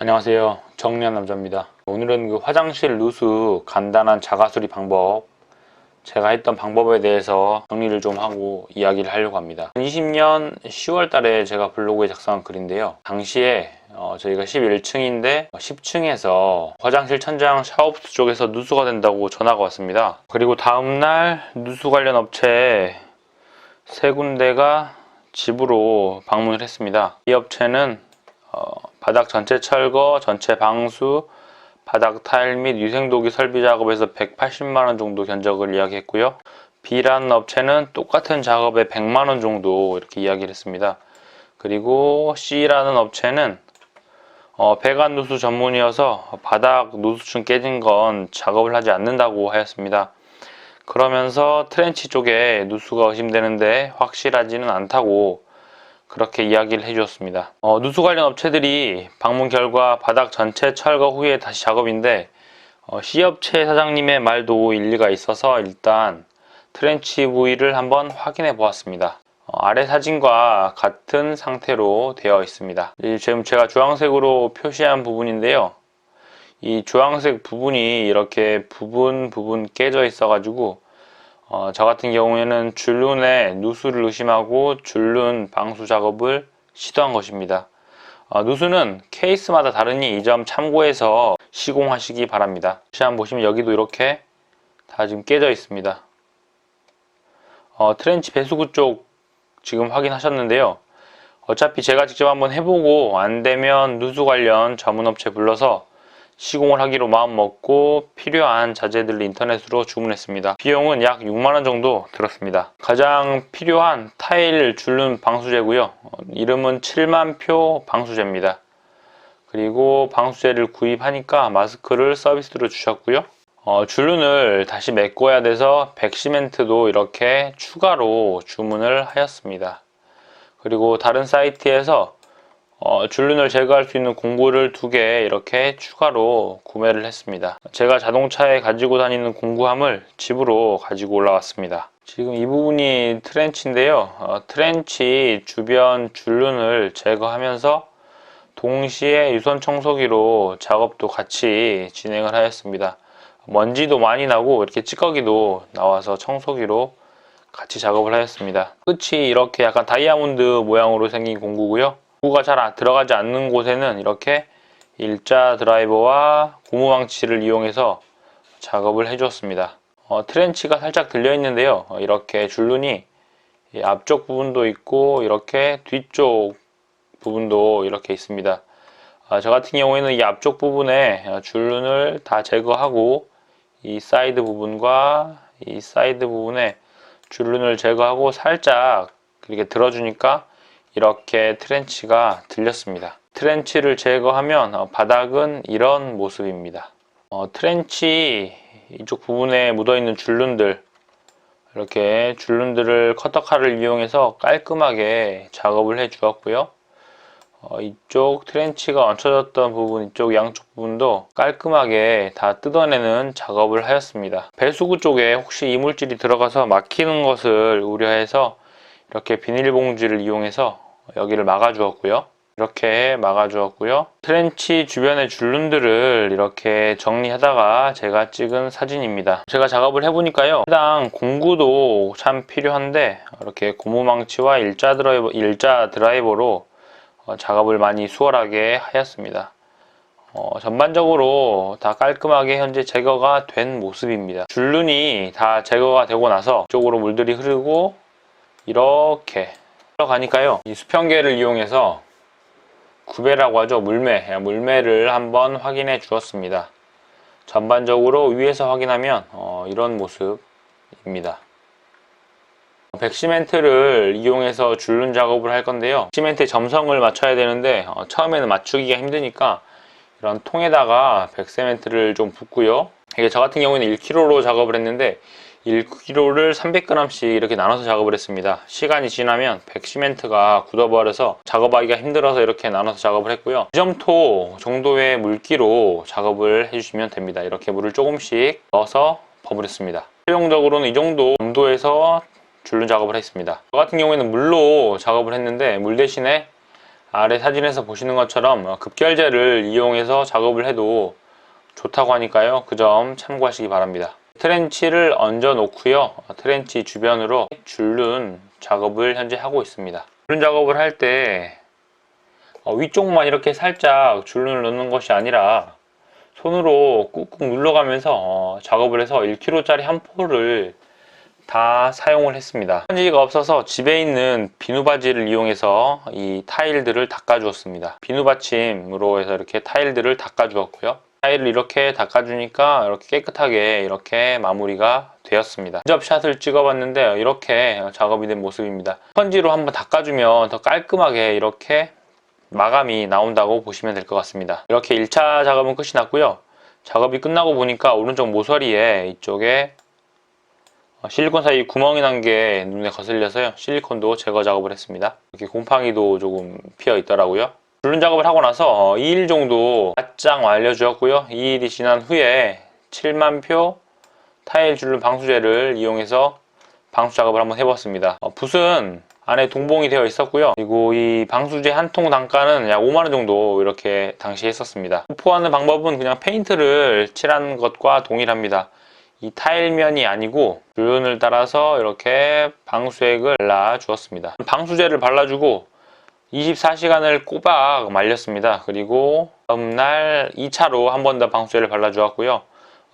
안녕하세요. 정리한 남자입니다. 오늘은 그 화장실 누수 간단한 자가수리 방법, 제가 했던 방법에 대해서 정리를 좀 하고 이야기를 하려고 합니다. 2020년 10월 달에 제가 블로그에 작성한 글인데요. 당시에 저희가 11층인데 10층에서 화장실 천장 샤워부스 쪽에서 누수가 된다고 전화가 왔습니다. 그리고 다음날 누수 관련 업체 세 군데가 집으로 방문을 했습니다. 이 업체는 바닥 전체 철거, 전체 방수, 바닥 타일 및 위생도기 설비 작업에서 180만원 정도 견적을 이야기했고요. B라는 업체는 똑같은 작업에 100만원 정도 이렇게 이야기를 했습니다. 그리고 C라는 업체는 배관 누수 전문이어서 바닥 누수층 깨진 건 작업을 하지 않는다고 하였습니다. 그러면서 트렌치 쪽에 누수가 의심되는데 확실하지는 않다고 그렇게 이야기를 해주었습니다. 누수 관련 업체들이 방문 결과 바닥 전체 철거 후에 다시 작업인데 C업체 사장님의 말도 일리가 있어서 일단 트렌치 부위를 한번 확인해 보았습니다. 아래 사진과 같은 상태로 되어 있습니다. 지금 제가 주황색으로 표시한 부분인데요. 이 주황색 부분이 이렇게 부분 깨져 있어 가지고 저 같은 경우에는 줄눈에 누수를 의심하고 줄눈 방수 작업을 시도한 것입니다. 누수는 케이스마다 다르니 이 점 참고해서 시공하시기 바랍니다. 다시 한번 보시면 여기도 이렇게 다 지금 깨져 있습니다. 트렌치 배수구 쪽 지금 확인하셨는데요. 어차피 제가 직접 한번 해보고 안되면 누수 관련 전문업체 불러서 시공을 하기로 마음먹고 필요한 자재들을 인터넷으로 주문했습니다. 비용은 약 6만원 정도 들었습니다. 가장 필요한 타일 줄눈 방수제고요. 이름은 7만표 방수제입니다. 그리고 방수제를 구입하니까 마스크를 서비스로 주셨고요. 줄눈을 다시 메꿔야 돼서 백시멘트도 이렇게 추가로 주문을 하였습니다. 그리고 다른 사이트에서 줄눈을 제거할 수 있는 공구를 2개 이렇게 추가로 구매를 했습니다. 제가 자동차에 가지고 다니는 공구함을 집으로 가지고 올라왔습니다. 지금 이 부분이 트렌치인데요. 트렌치 주변 줄눈을 제거하면서 동시에 유선 청소기로 작업도 같이 진행을 하였습니다. 먼지도 많이 나고 이렇게 찌꺼기도 나와서 청소기로 같이 작업을 하였습니다. 끝이 이렇게 약간 다이아몬드 모양으로 생긴 공구고요. 공구가 잘 들어가지 않는 곳에는 이렇게 일자 드라이버와 고무망치를 이용해서 작업을 해주었습니다. 트렌치가 살짝 들려 있는데요. 이렇게 줄눈이 앞쪽 부분도 있고 이렇게 뒤쪽 부분도 이렇게 있습니다. 저 같은 경우에는 이 앞쪽 부분에 줄눈을 다 제거하고 이 사이드 부분과 이 사이드 부분에 줄눈을 제거하고 살짝 이렇게 들어주니까 이렇게 트렌치가 들렸습니다. 트렌치를 제거하면 바닥은 이런 모습입니다. 트렌치 이쪽 부분에 묻어있는 줄눈들, 이렇게 줄눈들을 커터칼을 이용해서 깔끔하게 작업을 해 주었고요. 이쪽 트렌치가 얹혀졌던 부분, 이쪽 양쪽 부분도 깔끔하게 다 뜯어내는 작업을 하였습니다. 배수구 쪽에 혹시 이물질이 들어가서 막히는 것을 우려해서 이렇게 비닐봉지를 이용해서 여기를 막아 주었고요. 이렇게 막아 주었고요. 트렌치 주변의 줄눈들을 이렇게 정리하다가 제가 찍은 사진입니다. 제가 작업을 해보니까요, 해당 공구도 참 필요한데 이렇게 고무망치와 일자 드라이버로 작업을 많이 수월하게 하였습니다. 전반적으로 다 깔끔하게 현재 제거가 된 모습입니다. 줄눈이 다 제거가 되고 나서 이쪽으로 물들이 흐르고 이렇게 들어가니까요, 이 수평계를 이용해서 구배라고 하죠. 물매를 한번 확인해 주었습니다. 전반적으로 위에서 확인하면 이런 모습입니다. 백시멘트를 이용해서 줄눈 작업을 할 건데요. 백시멘트의 점성을 맞춰야 되는데 처음에는 맞추기가 힘드니까 이런 통에다가 백시멘트를 좀 붓고요. 이게 저 같은 경우에는 1kg로 작업을 했는데 1kg를 300g씩 이렇게 나눠서 작업을 했습니다. 시간이 지나면 백시멘트가 굳어버려서 작업하기가 힘들어서 이렇게 나눠서 작업을 했고요. 2점토 정도의 물기로 작업을 해주시면 됩니다. 이렇게 물을 조금씩 넣어서 버무렸습니다. 최종적으로는 이 정도 온도에서 줄눈 작업을 했습니다. 저 같은 경우에는 물로 작업을 했는데 물 대신에 아래 사진에서 보시는 것처럼 급결제를 이용해서 작업을 해도 좋다고 하니까요. 그 점 참고하시기 바랍니다. 트렌치를 얹어 놓고요. 트렌치 주변으로 줄눈 작업을 현재 하고 있습니다. 줄눈 작업을 할 때 위쪽만 이렇게 살짝 줄눈을 넣는 것이 아니라 손으로 꾹꾹 눌러가면서 작업을 해서 1kg짜리 한 포를 다 사용을 했습니다. 스펀지가 없어서 집에 있는 비누바지를 이용해서 이 타일들을 닦아주었습니다. 비누받침으로 해서 이렇게 타일들을 닦아주었고요. 타일을 이렇게 닦아주니까 이렇게 깨끗하게 이렇게 마무리가 되었습니다. 인접샷을 찍어봤는데 이렇게 작업이 된 모습입니다. 스펀지로 한번 닦아주면 더 깔끔하게 이렇게 마감이 나온다고 보시면 될 것 같습니다. 이렇게 1차 작업은 끝이 났고요. 작업이 끝나고 보니까 오른쪽 모서리에 이쪽에 실리콘 사이 구멍이 난 게 눈에 거슬려서요. 실리콘도 제거 작업을 했습니다. 이렇게 곰팡이도 조금 피어 있더라고요. 줄눈 작업을 하고 나서 2일 정도 바짝 말려주었고요. 2일이 지난 후에 7만표 타일 줄눈 방수제를 이용해서 방수 작업을 한번 해봤습니다. 붓은 안에 동봉이 되어 있었고요. 그리고 이 방수제 한 통 단가는 약 5만원 정도 이렇게 당시 했었습니다. 도포하는 방법은 그냥 페인트를 칠한 것과 동일합니다. 이 타일면이 아니고 줄눈을 따라서 이렇게 방수액을 발라주었습니다. 방수제를 발라주고 24시간을 꼬박 말렸습니다. 그리고 다음날 2차로 한 번 더 방수제를 발라주었고요.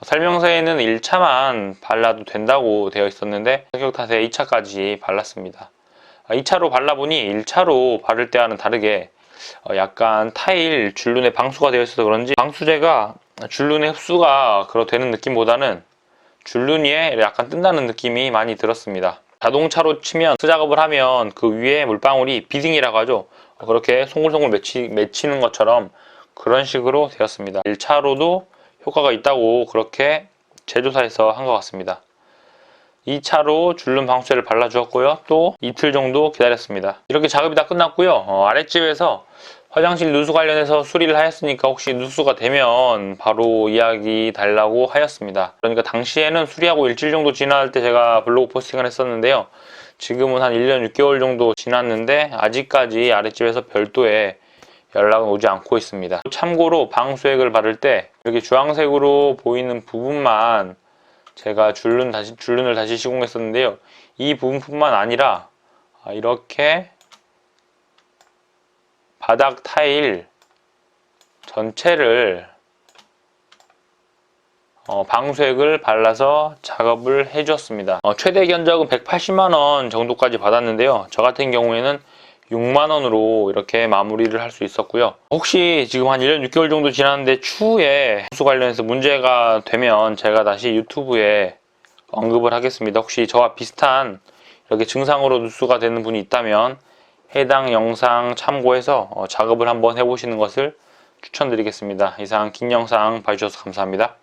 설명서에는 1차만 발라도 된다고 되어 있었는데 성격 탓에 2차까지 발랐습니다. 2차로 발라보니 1차로 바를 때와는 다르게 약간 타일 줄눈에 방수가 되어 있어서 그런지 방수제가 줄눈에 흡수가 되는 느낌보다는 줄눈 위에 약간 뜬다는 느낌이 많이 들었습니다. 자동차로 치면 수작업을 하면 그 위에 물방울이 비딩이라고 하죠. 그렇게 송글송글 맺히는 것처럼 그런 식으로 되었습니다. 1차로도 효과가 있다고 그렇게 제조사에서 한 것 같습니다. 2차로 줄눈 방수제를 발라주었고요. 또 이틀 정도 기다렸습니다. 이렇게 작업이 다 끝났고요. 아랫집에서 화장실 누수 관련해서 수리를 하였으니까 혹시 누수가 되면 바로 이야기 달라고 하였습니다. 그러니까 당시에는 수리하고 일주일 정도 지날 때 제가 블로그 포스팅을 했었는데요. 지금은 한 1년 6개월 정도 지났는데 아직까지 아랫집에서 별도의 연락은 오지 않고 있습니다. 참고로 방수액을 바를 때 이렇게 주황색으로 보이는 부분만 제가 줄눈을 다시 시공했었는데요. 이 부분뿐만 아니라 이렇게 바닥 타일 전체를 방수액을 발라서 작업을 해주었습니다. 최대 견적은 180만원 정도까지 받았는데요. 저 같은 경우에는 6만원으로 이렇게 마무리를 할 수 있었고요. 혹시 지금 한 1년 6개월 정도 지났는데 추후에 누수 관련해서 문제가 되면 제가 다시 유튜브에 언급을 하겠습니다. 혹시 저와 비슷한 이렇게 증상으로 누수가 되는 분이 있다면 해당 영상 참고해서 작업을 한번 해보시는 것을 추천드리겠습니다. 이상 긴 영상 봐주셔서 감사합니다.